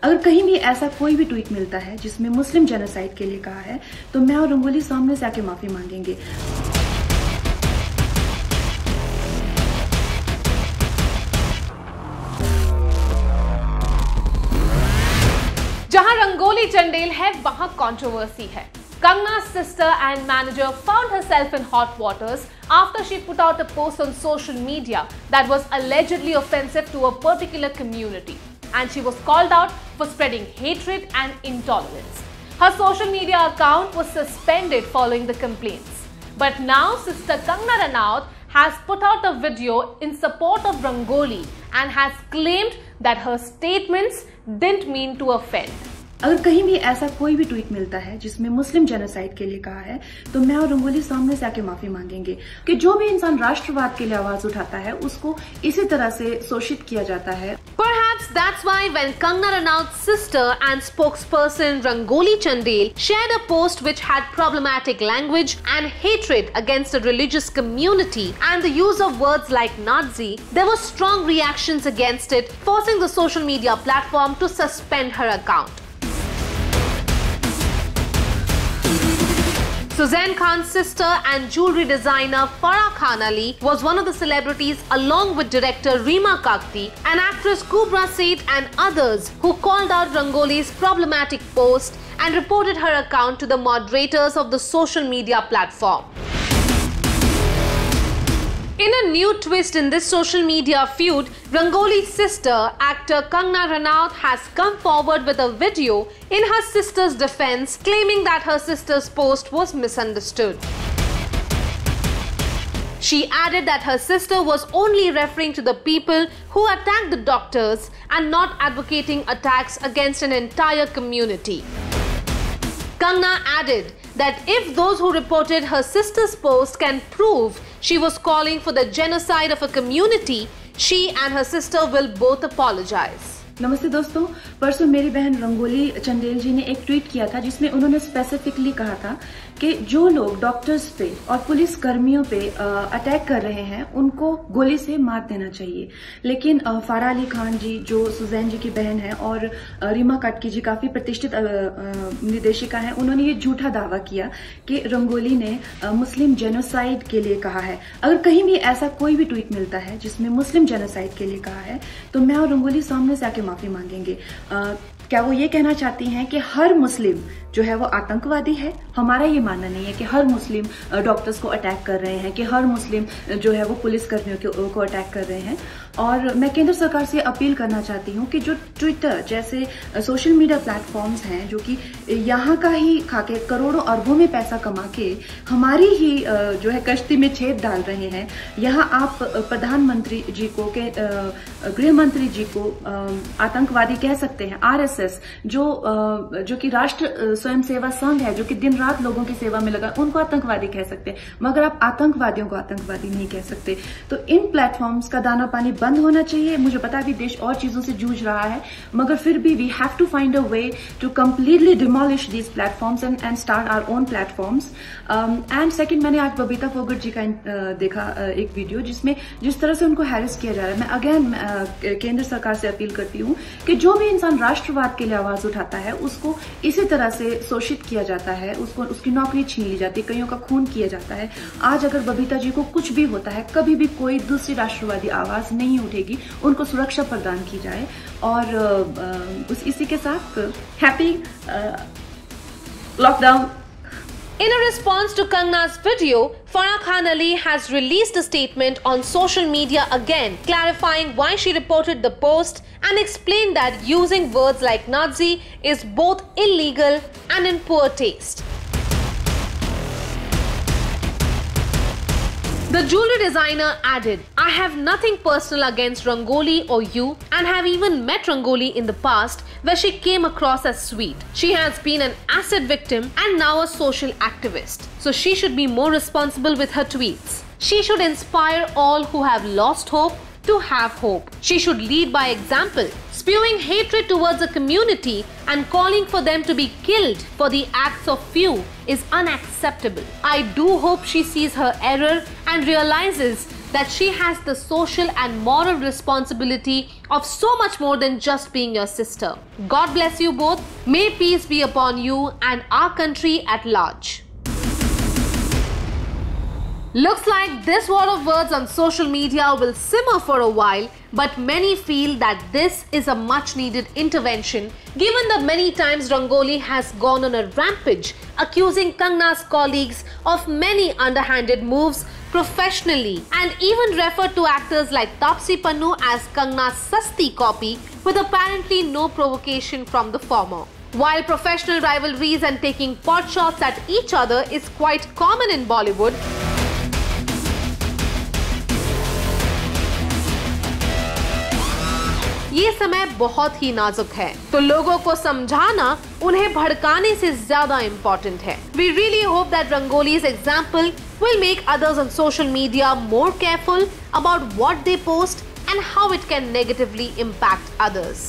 अगर कहीं भी ऐसा कोई भी ट्वीट मिलता है जिसमें मुस्लिम जेनोसाइड के लिए कहा है तो मैं और रंगोली सामने से आके माफी मांगेंगे। जहां रंगोली चंडेल है वहां कंट्रोवर्सी है। Kangna's sister and manager found herself in hot waters after she put out a post on social media that was allegedly offensive to a particular community, and she was called out for spreading hatred and intolerance. Her social media account was suspended following the complaints. But now sister Kangna Ranaut has put out a video in support of Rangoli and has claimed that her statements didn't mean to offend. अगर कहीं भी ऐसा कोई भी tweet मिलता है जिसमें मुस्लिम genocide के लिए कहा है तो मैं और रंगोली सामने से आके माफी मांगेंगे कि जो भी इंसान राष्ट्रवाद के लिए आवाज उठाता है उसको इसी तरह से शोषित किया जाता है। Perhaps that's why when Kangna Ranaut's sister and spokesperson Rangoli Chandel shared a post which had problematic language and hatred against a religious community and the use of words like Nazi, there were strong reactions against it, forcing the social media platform to suspend her account. Suzanne Khan's sister and jewelry designer Farah Khan Ali was one of the celebrities along with director Reema Kakti and actress Kubra Seth and others who called out Rangoli's problematic post and reported her account to the moderators of the social media platform. In a new twist in this social media feud, Rangoli's sister, actor Kangna Ranaut, has come forward with a video in her sister's defense, claiming that her sister's post was misunderstood. She added that her sister was only referring to the people who attacked the doctors and not advocating attacks against an entire community. Kangna added that if those who reported her sister's post can prove she was calling for the genocide of a community, she and her sister will both apologize. नमस्ते दोस्तों, परसों मेरी बहन रंगोली चंडेल जी ने एक tweet किया था जिसमें उन्होंने स्पेसिफिकली कहा था कि जो लोग डॉक्टर्स पे और पुलिस कर्मियों पे अटैक कर रहे हैं उनको गोली से मार देना चाहिए। लेकिन फारा अली खान जी जो सुजैन जी की बहन है और रीमा काटकी जी काफी प्रतिष्ठित निर्देशिका हैं, उन्होंने ये झूठा दावा किया कि रंगोली ने मुस्लिम जेनोसाइड के लिए कहा है। अगर कहीं भी ऐसा कोई भी ट्वीट मिलता है जिसमें मुस्लिम जेनोसाइड के लिए कहा है तो मैं और रंगोली सामने से आके माफी मांगेंगे। क्या वो ये कहना चाहती हैं कि हर मुस्लिम जो है वो आतंकवादी है? हमारा ये मानना नहीं है कि हर मुस्लिम डॉक्टर्स को अटैक कर रहे हैं, कि हर मुस्लिम जो है वो पुलिस कर्मियों को अटैक कर रहे हैं। और मैं केंद्र सरकार से अपील करना चाहती हूँ कि जो ट्विटर जैसे सोशल मीडिया प्लेटफॉर्म्स हैं जो कि यहाँ का ही खाके करोड़ों अरबों में पैसा कमा के हमारी ही जो है कश्ती में छेद डाल रहे हैं, यहाँ आप प्रधानमंत्री जी को गृह मंत्री जी को आतंकवादी कह सकते हैं। आरएसएस जो कि राष्ट्र स्वयं सेवा संघ है, जो कि दिन रात लोगों की सेवा में लगा, उनको आतंकवादी कह सकते हैं, मगर आप आतंकवादियों को आतंकवादी नहीं कह सकते। तो इन प्लेटफॉर्म्स का दाना पानी बंद होना चाहिए। मुझे पता है अभी देश और चीजों से जूझ रहा है, मगर फिर भी we have to find a way to completely demolish these platforms and start our own platforms. And second, मैंने आज बबीता फोगट जी का देखा एक वीडियो जिसमें जिस तरह से उनको हैरेस किया जा रहा है। मैं अगेन केंद्र सरकार से अपील करती हूँ कि जो भी इंसान राष्ट्रवाद के लिए आवाज उठाता है उसको इसी तरह से शोषित किया जाता है, उसकी नौकरी छीन ली जाती है, कईयों का खून किया जाता है। आज अगर बबीता जी को कुछ भी होता है, कभी भी कोई दूसरी राष्ट्रवादी आवाज नहीं उठेगी, उनको सुरक्षा प्रदान की जाए। और इसी के साथ happy lockdown. In a response to Kangna's video, Farah Khan Ali has released a statement on social media again, clarifying why she reported the post and explained that using words like Nazi is both illegal and in poor taste. The jewelry designer added, "I have nothing personal against Rangoli or you and have even met Rangoli in the past where she came across as sweet. She has been an acid victim and now a social activist. So she should be more responsible with her tweets. She should inspire all who have lost hope to have hope. She should lead by example. Spewing hatred towards a community and calling for them to be killed for the acts of few is unacceptable. I do hope she sees her error and realizes that she has the social and moral responsibility of so much more than just being your sister. God bless you both. May peace be upon you and our country at large. Looks like this war of words on social media will simmer for a while, but many feel that this is a much needed intervention given the many times Rangoli has gone on a rampage accusing Kangna's colleagues of many underhanded moves professionally and even referred to actors like Taapsee Pannu as Kangna's sasti copy with apparently no provocation from the former. While professional rivalries and taking pot shots at each other is quite common in Bollywood, ये समय बहुत ही नाजुक है, तो लोगों को समझाना उन्हें भड़काने से ज्यादा इम्पोर्टेंट है. We really hope that Rangoli's example will make others on social media more careful about what they post and how it can negatively impact others.